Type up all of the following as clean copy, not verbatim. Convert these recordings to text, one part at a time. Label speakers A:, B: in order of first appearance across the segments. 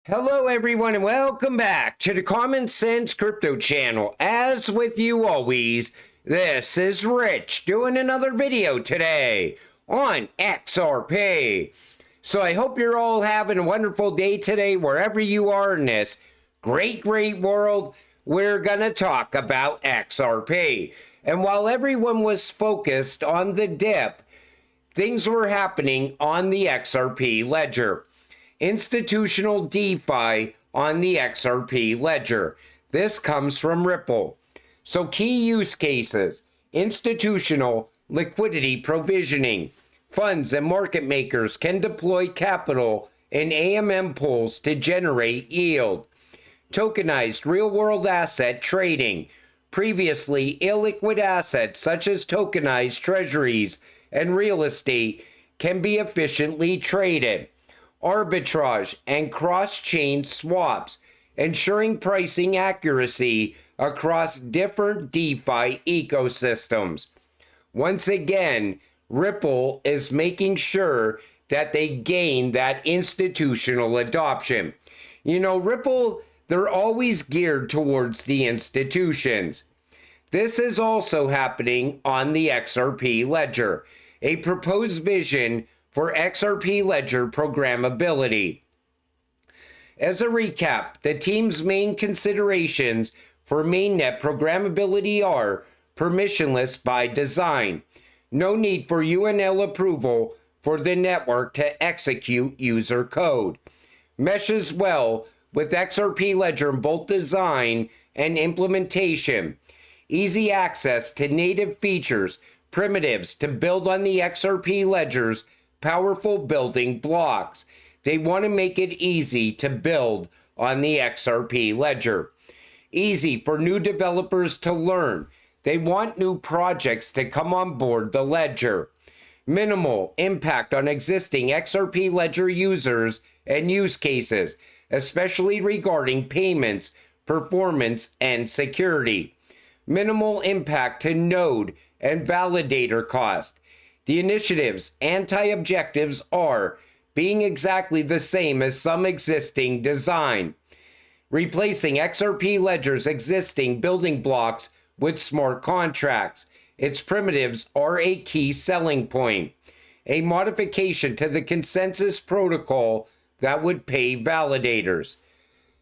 A: Hello everyone and welcome back to the Common Sense Crypto channel. As with you always, this is Rich doing another video today on XRP. So I hope you're all having a wonderful day today wherever you are in this great world. We're gonna talk about XRP. And while everyone was focused on the dip, things were happening on the XRP ledger. Institutional DeFi on the XRP ledger. This comes from Ripple. So key use cases: institutional liquidity provisioning. Funds and market makers can deploy capital in AMM pools to generate yield. Tokenized real-world asset trading. Previously illiquid assets such as tokenized treasuries and real estate can be efficiently traded. Arbitrage and cross-chain swaps, ensuring pricing accuracy across different DeFi ecosystems. Once again, Ripple is making sure that they gain that institutional adoption. You know, Ripple, they're always geared towards the institutions. This is also happening on the XRP ledger, a proposed vision for XRP ledger programmability. As a recap, the team's main considerations for mainnet programmability are permissionless by design, no need for UNL approval for the network to execute user code, meshes well with XRP ledger in both design and implementation, easy access to native features, primitives to build on the XRP ledger's powerful building blocks. They want to make it easy to build on the XRP ledger. Easy for new developers to learn. They want new projects to come on board the ledger. Minimal impact on existing XRP ledger users and use cases, especially regarding payments, performance, and security. Minimal impact to node and validator cost. The initiative's anti-objectives are being exactly the same as some existing design, replacing XRP ledger's existing building blocks with smart contracts. Its primitives are a key selling point, a modification to the consensus protocol that would pay validators.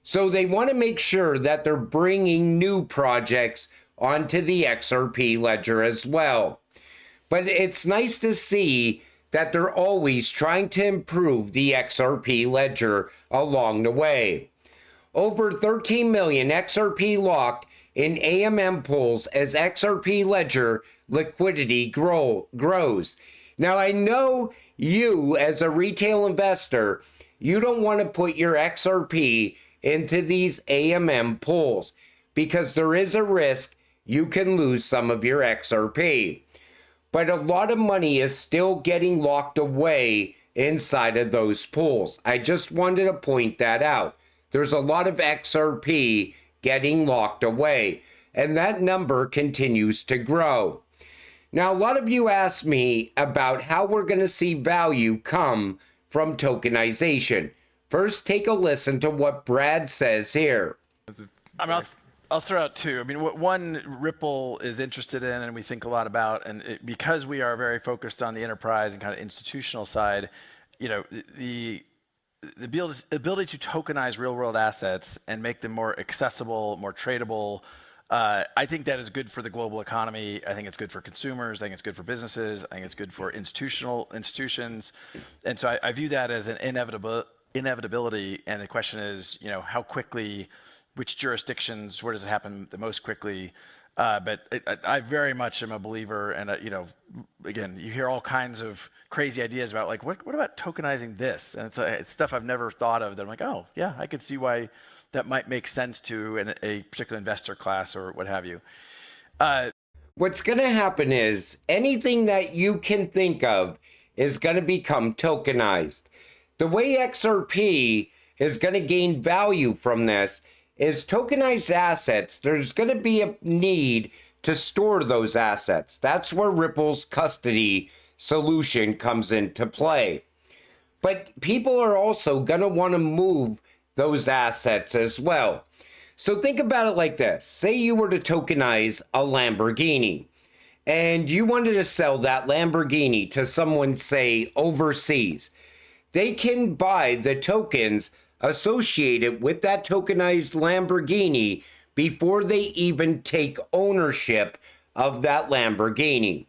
A: So they want to make sure that they're bringing new projects onto the XRP ledger as well. But it's nice to see that they're always trying to improve the XRP ledger along the way. Over 13 million XRP locked in AMM pools as XRP ledger liquidity grows. Now, I know you, as a retail investor, you don't want to put your XRP into these AMM pools because there is a risk you can lose some of your XRP. But a lot of money is still getting locked away inside of those pools. I just wanted to point that out. There's a lot of XRP getting locked away, and that number continues to grow. Now, a lot of you asked me about how we're going to see value come from tokenization. First, take a listen to what Brad says here.
B: I'll throw out two. I mean, one Ripple is interested in and we think a lot about, and because we are very focused on the enterprise and kind of institutional side, you know, the ability to tokenize real world assets and make them more accessible, more tradable, I think that is good for the global economy. I think it's good for consumers. I think it's good for businesses. I think it's good for institutions. And so I view that as an inevitability. And the question is, you know, how quickly, which jurisdictions, where does it happen the most quickly? But I very much am a believer, and you know, again, you hear all kinds of crazy ideas about like, what about tokenizing this? And it's stuff I've never thought of that I'm like, oh yeah, I could see why that might make sense to a particular investor class or what have you.
A: What's going to happen is anything that you can think of is going to become tokenized. The way XRP is going to gain value from this is tokenized assets. There's going to be a need to store those assets. That's where Ripple's custody solution comes into play. But people are also going to want to move those assets as well. So think about it like this. Say you were to tokenize a Lamborghini and you wanted to sell that Lamborghini to someone, say, overseas. They can buy the tokens associated with that tokenized Lamborghini before they even take ownership of that Lamborghini.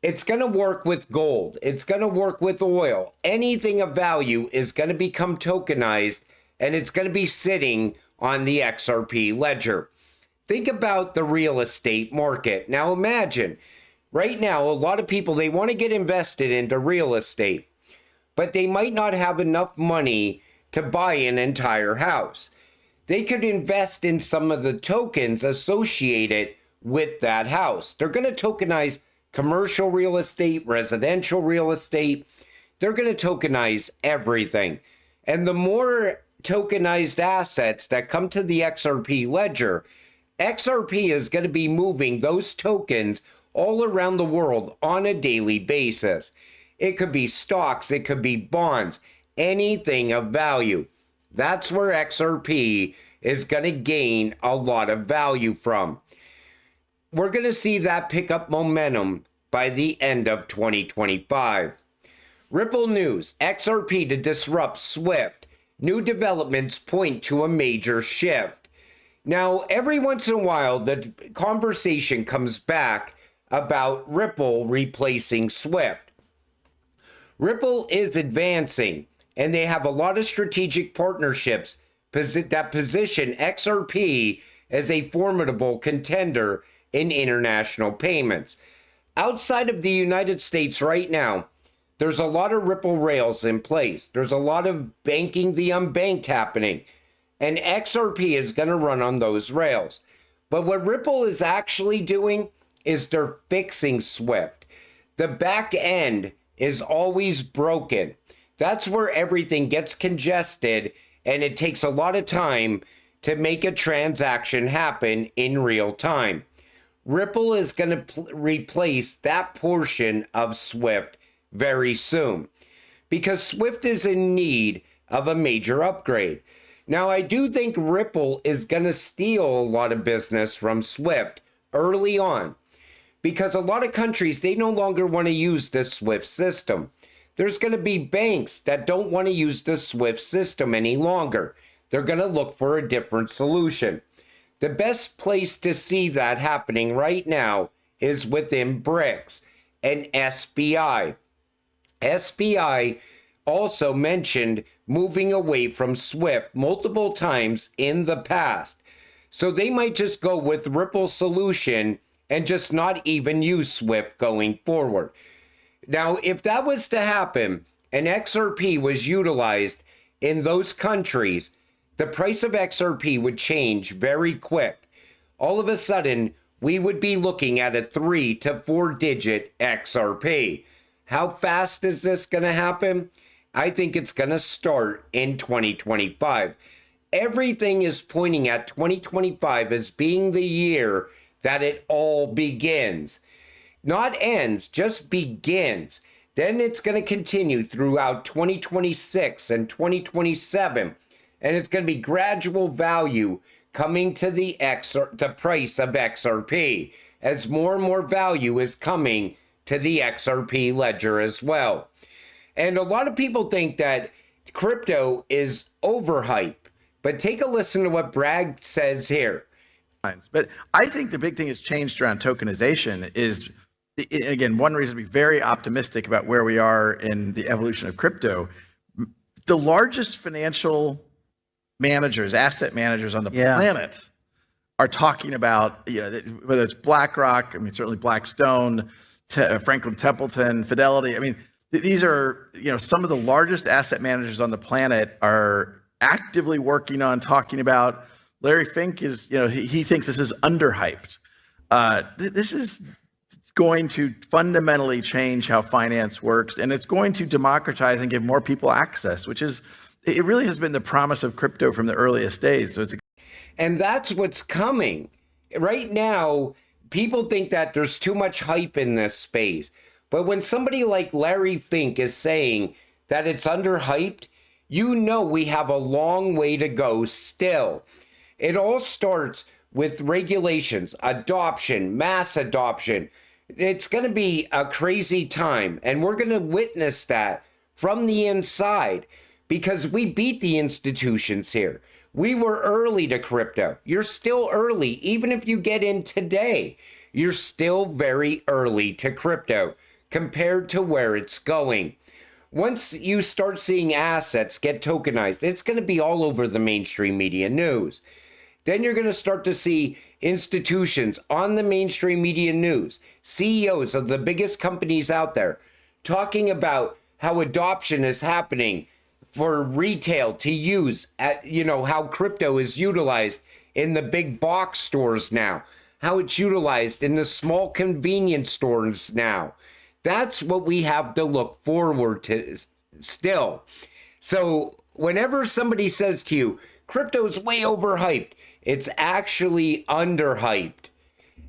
A: It's going to work with gold. It's going to work with oil. Anything of value is going to become tokenized, and it's going to be sitting on the XRP ledger. Think about the real estate market. Now imagine, right now, a lot of people, they want to get invested into real estate, but they might not have enough money to buy an entire house. They could invest in some of the tokens associated with that house. They're going to tokenize commercial real estate, residential real estate. They're going to tokenize everything. And the more tokenized assets that come to the XRP ledger, XRP is going to be moving those tokens all around the world on a daily basis. It could be stocks, it could be bonds, anything of value. That's where XRP is going to gain a lot of value from. We're going to see that pick up momentum by the end of 2025. Ripple news, XRP to disrupt SWIFT. New developments point to a major shift. Now, every once in a while, the conversation comes back about Ripple replacing SWIFT. Ripple is advancing, and they have a lot of strategic partnerships that position XRP as a formidable contender in international payments. Outside of the United States right now, there's a lot of Ripple rails in place. There's a lot of banking the unbanked happening, and XRP is going to run on those rails. But what Ripple is actually doing is they're fixing SWIFT. The back end is always broken. That's where everything gets congested, and it takes a lot of time to make a transaction happen in real time. Ripple is going to replace that portion of SWIFT very soon because SWIFT is in need of a major upgrade. Now, I do think Ripple is going to steal a lot of business from SWIFT early on because a lot of countries, they no longer want to use the SWIFT system. There's going to be banks that don't want to use the SWIFT system any longer. They're going to look for a different solution. The best place to see that happening right now is within BRICS and SBI. SBI also mentioned moving away from SWIFT multiple times in the past. So they might just go with Ripple's solution and just not even use SWIFT going forward. Now, if that was to happen and XRP was utilized in those countries, the price of XRP would change very quick. All of a sudden, we would be looking at a 3 to 4 digit XRP. How fast is this going to happen? I think it's going to start in 2025. Everything is pointing at 2025 as being the year that it all begins. Not ends, just begins. Then it's going to continue throughout 2026 and 2027. And it's going to be gradual value coming to the price of XRP as more and more value is coming to the XRP ledger as well. And a lot of people think that crypto is overhyped, but take a listen to what Bragg says here.
C: But I think the big thing that's changed around tokenization is, again, one reason to be very optimistic about where we are in the evolution of crypto. The largest financial managers, asset managers on the planet are talking about, whether it's BlackRock, I mean, certainly Blackstone, Franklin Templeton, Fidelity. I mean, these are, some of the largest asset managers on the planet are actively working on talking about. Larry Fink is, he thinks this is underhyped. This is going to fundamentally change how finance works, and it's going to democratize and give more people access, which is, it really has been the promise of crypto from the earliest days. So
A: and that's what's coming. Right now, people think that there's too much hype in this space. But when somebody like Larry Fink is saying that it's underhyped, you know we have a long way to go still. It all starts with regulations, adoption, mass adoption. It's going to be a crazy time, and we're going to witness that from the inside because we beat the institutions here. We were early to crypto. You're still early. Even if you get in today, you're still very early to crypto compared to where it's going. Once you start seeing assets get tokenized, it's going to be all over the mainstream media news. Then you're going to start to see institutions on the mainstream media news, CEOs of the biggest companies out there, talking about how adoption is happening for retail to use at, how crypto is utilized in the big box stores now, how it's utilized in the small convenience stores now. That's what we have to look forward to still. So whenever somebody says to you, crypto's way overhyped, it's actually underhyped.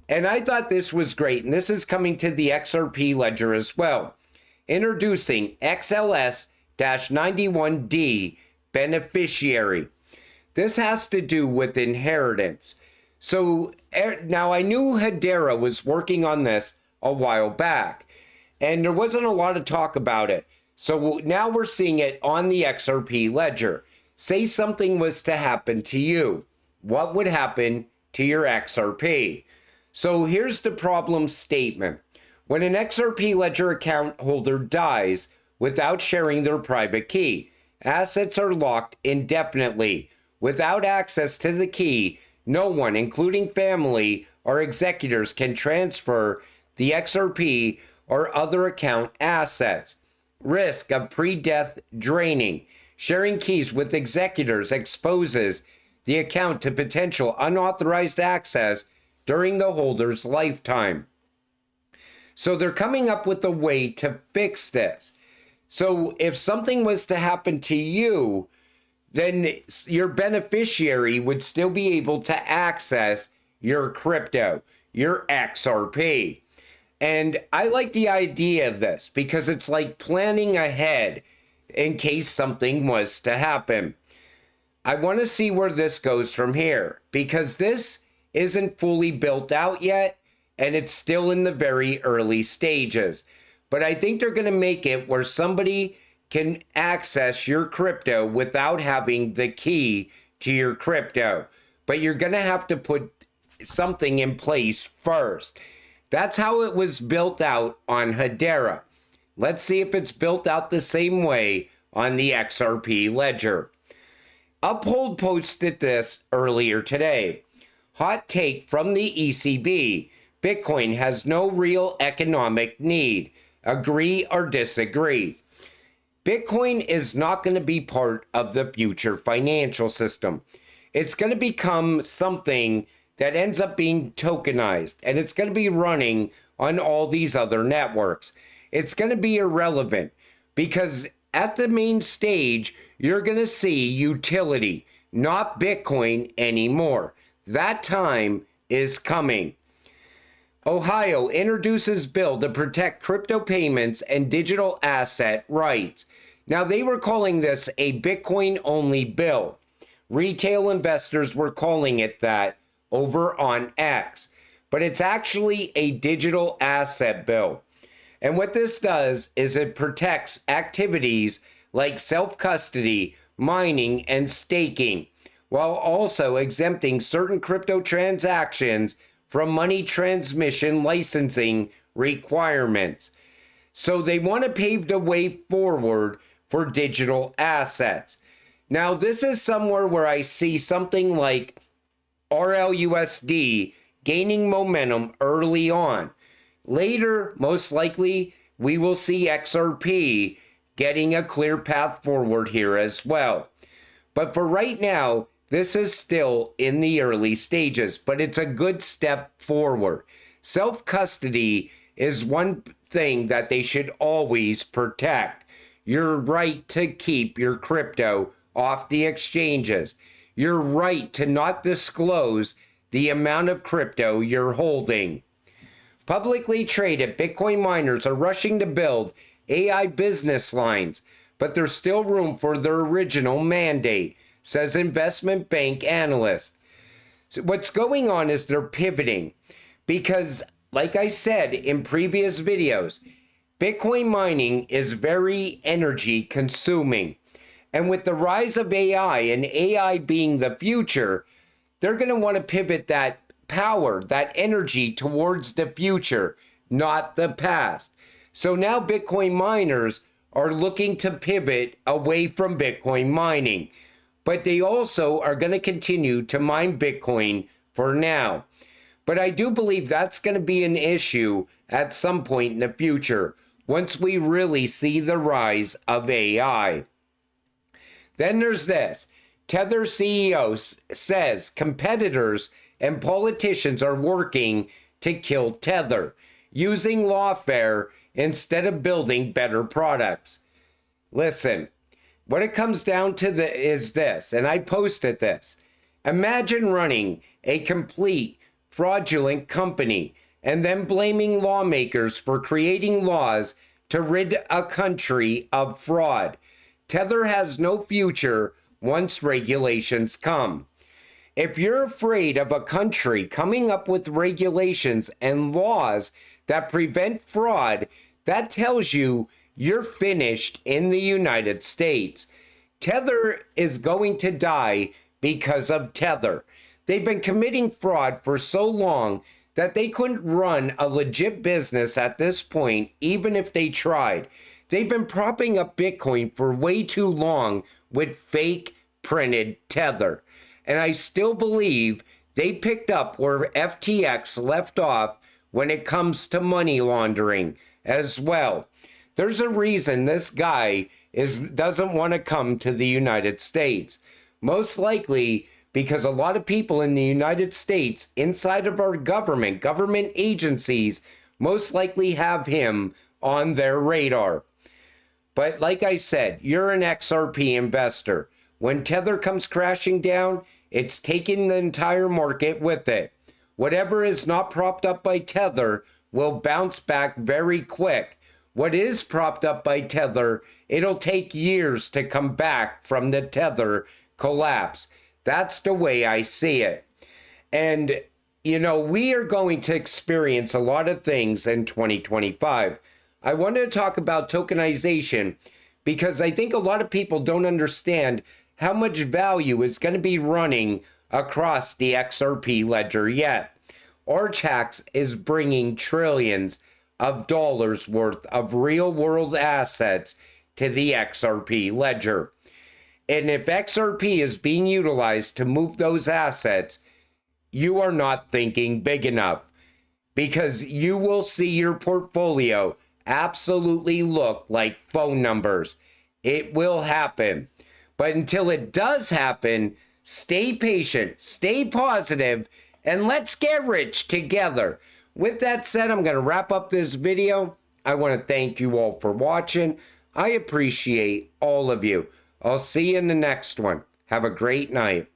A: And I thought this was great. And this is coming to the XRP ledger as well. Introducing XLS-91D beneficiary. This has to do with inheritance. So now I knew Hedera was working on this a while back, and there wasn't a lot of talk about it. So now we're seeing it on the XRP ledger. Say something was to happen to you. What would happen to your XRP? So here's the problem statement. When an XRP ledger account holder dies without sharing their private key, assets are locked indefinitely. Without access to the key, no one, including family or executors, can transfer the XRP or other account assets. Risk of pre-death draining. Sharing keys with executors exposes the account to potential unauthorized access during the holder's lifetime. So they're coming up with a way to fix this. So if something was to happen to you, then your beneficiary would still be able to access your crypto, your XRP. And I like the idea of this because it's like planning ahead in case something was to happen. I want to see where this goes from here because this isn't fully built out yet and it's still in the very early stages. But I think they're going to make it where somebody can access your crypto without having the key to your crypto. But you're going to have to put something in place first. That's how it was built out on Hedera. Let's see if it's built out the same way on the XRP ledger. Uphold posted this earlier today. Hot take from the ECB. Bitcoin has no real economic need. Agree or disagree? Bitcoin is not going to be part of the future financial system. It's going to become something that ends up being tokenized, and it's going to be running on all these other networks. It's going to be irrelevant because at the main stage, you're going to see utility, not Bitcoin anymore. That time is coming. Ohio introduces bill to protect crypto payments and digital asset rights. Now, they were calling this a Bitcoin-only bill. Retail investors were calling it that over on X, but it's actually a digital asset bill. And what this does is it protects activities like self-custody, mining, and staking, while also exempting certain crypto transactions from money transmission licensing requirements. So they want to pave the way forward for digital assets. Now, this is somewhere where I see something like RLUSD gaining momentum early on. Later, most likely, we will see XRP getting a clear path forward here as well. But for right now, this is still in the early stages, but it's a good step forward. Self-custody is one thing that they should always protect. Your right to keep your crypto off the exchanges. Your right to not disclose the amount of crypto you're holding. Publicly traded Bitcoin miners are rushing to build AI business lines, but there's still room for their original mandate, says investment bank analyst. So what's going on is they're pivoting because, like I said in previous videos, Bitcoin mining is very energy consuming. And with the rise of AI and AI being the future, they're going to want to pivot that power, that energy towards the future, not the past. So now Bitcoin miners are looking to pivot away from Bitcoin mining, but they also are going to continue to mine Bitcoin for now. But I do believe that's going to be an issue at some point in the future once we really see the rise of AI. Then there's this. Tether CEO says competitors and politicians are working to kill Tether, using lawfare instead of building better products. Listen, what it comes down to is this, and I posted this. Imagine running a complete fraudulent company and then blaming lawmakers for creating laws to rid a country of fraud. Tether has no future once regulations come. If you're afraid of a country coming up with regulations and laws that prevent fraud, that tells you you're finished in the United States. Tether is going to die because of Tether. They've been committing fraud for so long that they couldn't run a legit business at this point, even if they tried. They've been propping up Bitcoin for way too long with fake printed Tether. And I still believe they picked up where FTX left off when it comes to money laundering as well. There's a reason this guy doesn't want to come to the United States. Most likely because a lot of people in the United States, inside of our government agencies, most likely have him on their radar. But like I said, you're an XRP investor. When Tether comes crashing down, it's taking the entire market with it. Whatever is not propped up by Tether will bounce back very quick. What is propped up by Tether, it'll take years to come back from the Tether collapse. That's the way I see it. And, you know, we are going to experience a lot of things in 2025. I wanted to talk about tokenization because I think a lot of people don't understand how much value is going to be running across the XRP ledger yet. Archax is bringing trillions of dollars worth of real world assets to the XRP ledger. And if XRP is being utilized to move those assets, you are not thinking big enough because you will see your portfolio absolutely look like phone numbers. It will happen. But until it does happen, stay patient, stay positive, and let's get rich together. With that said, I'm going to wrap up this video. I want to thank you all for watching. I appreciate all of you. I'll see you in the next one. Have a great night.